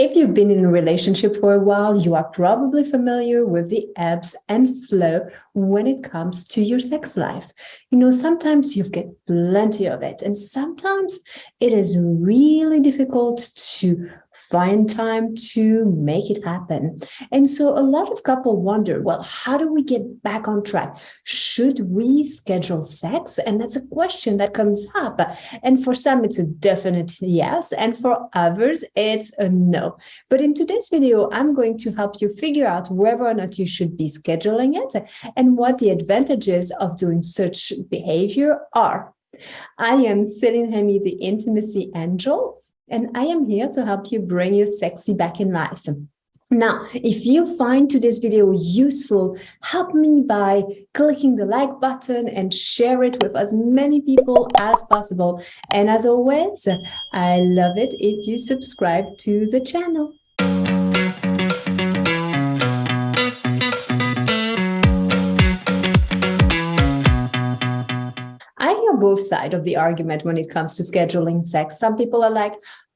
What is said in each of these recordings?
If you've been in a relationship for a while, you are probably familiar with the ebbs and flow when it comes to your sex life. Sometimes you get plenty of it, and sometimes it is really difficult to find time to make it happen. And so a lot of couples wonder, well, how do we get back on track? Should we schedule sex? And that's a question that comes up. And for some, it's a definite yes. And for others, it's a no. But in today's video, I'm going to help you figure out whether or not you should be scheduling it and what the advantages of doing such behavior are. I am Céline Remy, the Intimacy Angel, and I am here to help you bring your sexy back in life. Now, if you find today's video useful, help me by clicking the like button and share it with as many people as possible. And as always, I love it if you subscribe to the channel. I hear both sides of the argument when it comes to scheduling sex. Some people are like,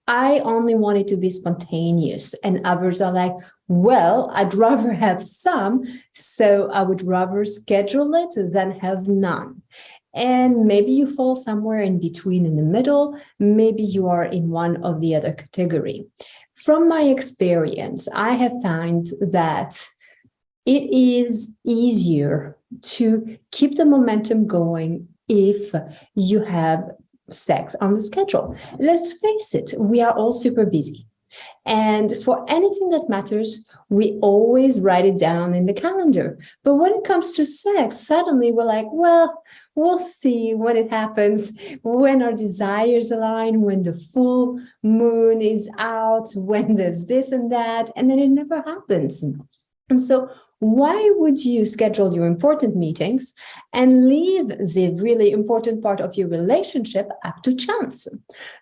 I only want it to be spontaneous. And others are like, well, I'd rather have some, so I would rather schedule it than have none. And maybe you fall somewhere in between in the middle. Maybe you are in one of the other category. From my experience, I have found that it is easier to keep the momentum going if you have sex on the schedule. Let's face it, we are all super busy. And for anything that matters, we always write it down in the calendar. But when it comes to sex, suddenly we're like, well, we'll see when it happens, when our desires align, when the full moon is out, when there's this and that, and then it never happens. And so why would you schedule your important meetings and leave the really important part of your relationship up to chance?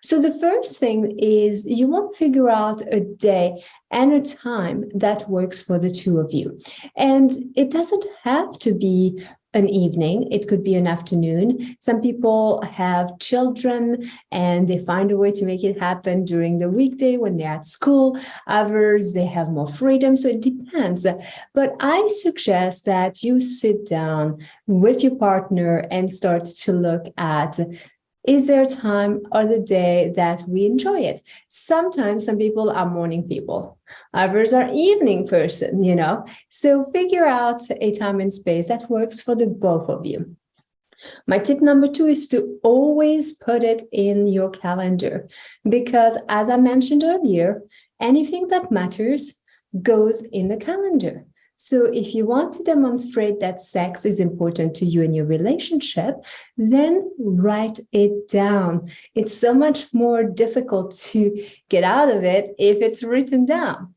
So the first thing is you want to figure out a day and a time that works for the two of you. And it doesn't have to be an evening. It could be an afternoon. Some people have children and they find a way to make it happen during the weekday when they're at school. Others, they have more freedom. So it depends. But I suggest that you sit down with your partner and start to look at, is there a time or the day that we enjoy it? Sometimes some people are morning people. Others are evening person, So figure out a time and space that works for the both of you. My tip number 2 is to always put it in your calendar, because as I mentioned earlier, anything that matters goes in the calendar. So if you want to demonstrate that sex is important to you in your relationship, then write it down. It's so much more difficult to get out of it if it's written down.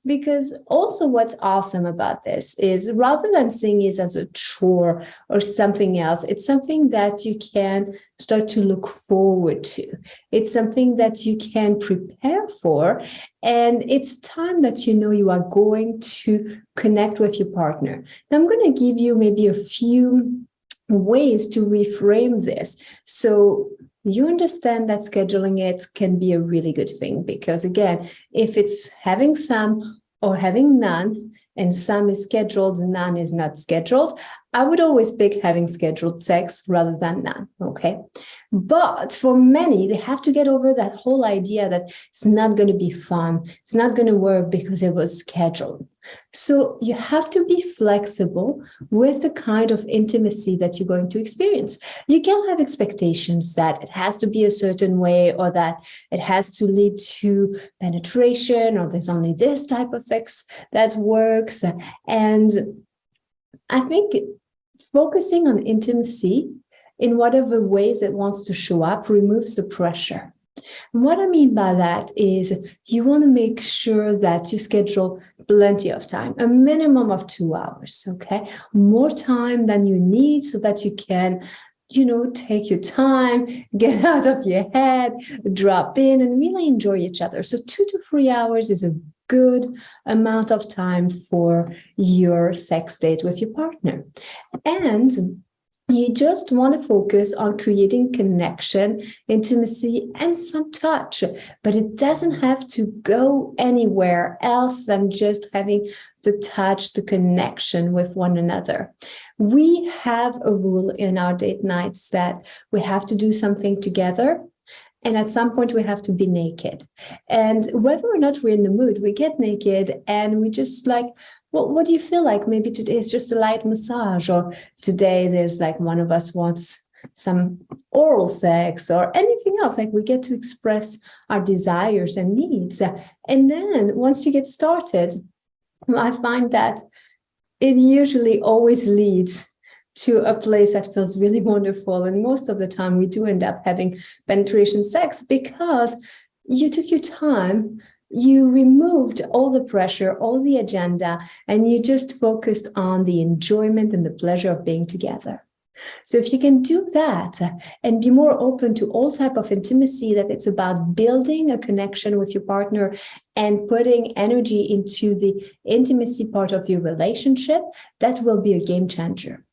Because also what's awesome about this is rather than seeing it as a chore or something else, it's something that you can start to look forward to. It's something that you can prepare for. And it's time that you are going to connect with your partner. Now, I'm going to give you maybe a few ways to reframe this. So you understand that scheduling it can be a really good thing, because again, if it's having some or having none, and some is scheduled, none is not scheduled, I would always pick having scheduled sex rather than none, okay? But for many, they have to get over that whole idea that it's not going to be fun, it's not going to work because it was scheduled. So you have to be flexible with the kind of intimacy that you're going to experience. You can't have expectations that it has to be a certain way, or that it has to lead to penetration, or there's only this type of sex that works. And I think focusing on intimacy in whatever ways it wants to show up removes the pressure. And what I mean by that is you want to make sure that you schedule plenty of time, a minimum of 2 hours, okay? More time than you need so that you can, take your time, get out of your head, drop in and really enjoy each other. So 2 to 3 hours is a good amount of time for your sex date with your partner. And You just want to focus on creating connection, intimacy, and some touch, but it doesn't have to go anywhere else than just having the touch, the connection with one another. We have a rule in our date nights that we have to do something together. And at some point, we have to be naked. And whether or not we're in the mood, we get naked and we just like, well, what do you feel like? Maybe today is just a light massage, or today there's like one of us wants some oral sex or anything else. Like we get to express our desires and needs. And then once you get started, I find that it usually always leads to a place that feels really wonderful. And most of the time we do end up having penetration sex because you took your time, you removed all the pressure, all the agenda, and you just focused on the enjoyment and the pleasure of being together. So if you can do that and be more open to all type of intimacy, that it's about building a connection with your partner and putting energy into the intimacy part of your relationship, that will be a game changer.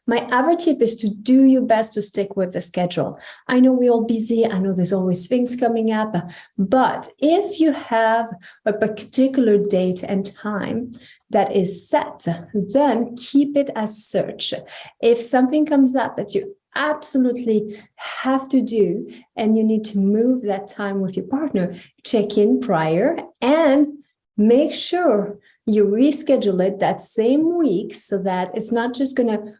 My other tip is to do your best to stick with the schedule. I know we're all busy. I know there's always things coming up, but if you have a particular date and time that is set, then keep it as such. If something comes up that you absolutely have to do and you need to move that time with your partner, check in prior and make sure you reschedule it that same week so that it's not just going to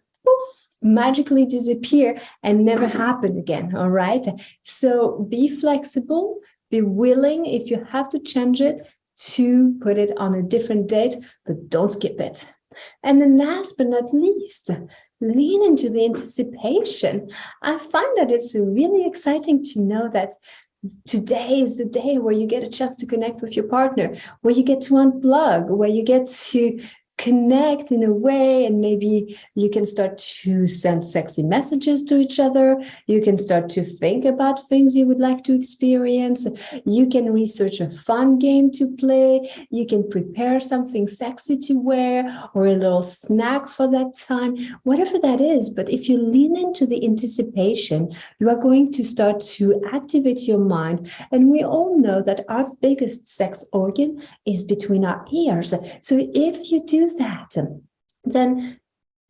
magically disappear and never happen again. All right. So be flexible, be willing if you have to change it to put it on a different date, but don't skip it. And then last but not least, lean into the anticipation. I find that it's really exciting to know that today is the day where you get a chance to connect with your partner, where you get to unplug, where you get to connect in a way, and maybe you can start to send sexy messages to each other. You can start to think about things you would like to experience. You can research a fun game to play. You can prepare something sexy to wear or a little snack for that time, whatever that is. But if you lean into the anticipation, you are going to start to activate your mind. And we all know that our biggest sex organ is between our ears. So if you do that, then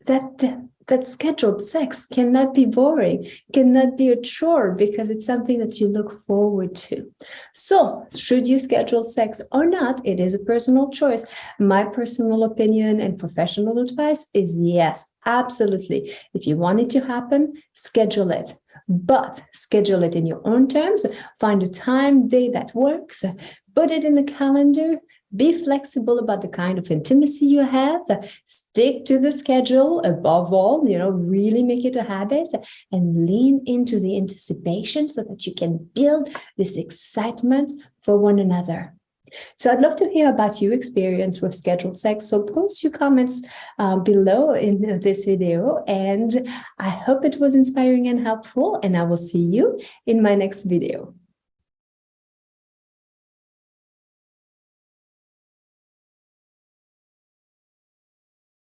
that scheduled sex cannot be boring, cannot be a chore, because it's something that you look forward to. So should you schedule sex or not? It is a personal choice. My personal opinion and professional advice is yes, absolutely. If you want it to happen, schedule it. But schedule it in your own terms. Find a time, day that works. Put it in the calendar. Be flexible about the kind of intimacy you have. Stick to the schedule. Above all, really make it a habit and lean into the anticipation so that you can build this excitement for one another. So I'd love to hear about your experience with scheduled sex. So post your comments below in this video. And I hope it was inspiring and helpful. And I will see you in my next video.